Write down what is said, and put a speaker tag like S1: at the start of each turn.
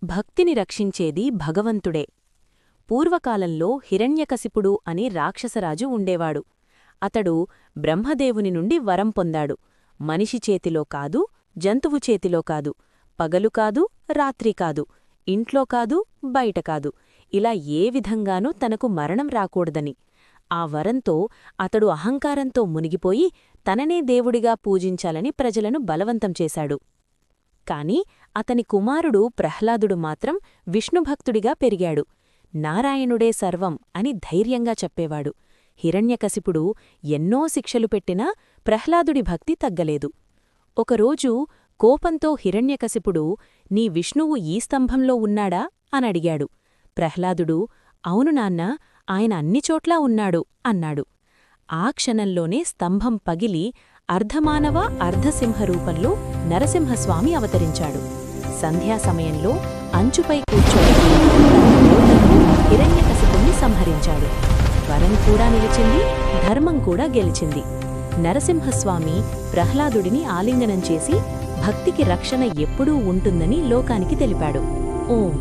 S1: భక్తిని రక్షించేది భగవంతుడే. పూర్వకాలంలో హిరణ్యకశిపుడు అని రాక్షసరాజు ఉండేవాడు. అతడు బ్రహ్మదేవుని నుండి వరం పొందాడు. మనిషి చేతిలో కాదు, జంతువు చేతిలో కాదు, పగలు కాదు, రాత్రి కాదు, ఇంట్లో కాదు, బయట కాదు, ఇలా ఏ విధంగానూ తనకు మరణం రాకూడదని. ఆ వరంతో అతడు అహంకారంతో మునిగిపోయి తననే దేవుడిగా పూజించాలని ప్రజలను బలవంతం చేశాడు. కాని అతని కుమారుడు ప్రహ్లాదుడు మాత్రం విష్ణుభక్తుడిగా పెరిగాడు. నారాయణుడే సర్వం అని ధైర్యంగా చెప్పేవాడు. హిరణ్యకశిపుడు ఎన్నో శిక్షలు పెట్టినా ప్రహ్లాదుడి భక్తి తగ్గలేదు. ఒకరోజు కోపంతో హిరణ్యకశిపుడు, నీ విష్ణువు ఈ స్తంభంలో ఉన్నాడా అనడిగాడు. ప్రహ్లాదుడు, అవును నాన్నా, ఆయన అన్నిచోట్లా ఉన్నాడు అన్నాడు. ఆ క్షణంలోనే స్తంభం పగిలి అర్ధమానవ అర్ధసింహ రూపంలో నరసింహస్వామి అవతరించాడు. సంధ్యాసమయంలో అంచుపై కూర్చొని హిరణ్యకశిపుణ్ణి సంహరించాడు. వరం కూడా నిలిచింది, ధర్మం కూడా గెలిచింది. నరసింహస్వామి ప్రహ్లాదుడిని ఆలింగనం చేసి భక్తికి రక్షణ ఎప్పుడూ ఉంటుందని లోకానికి తెలిపాడు. ఓం.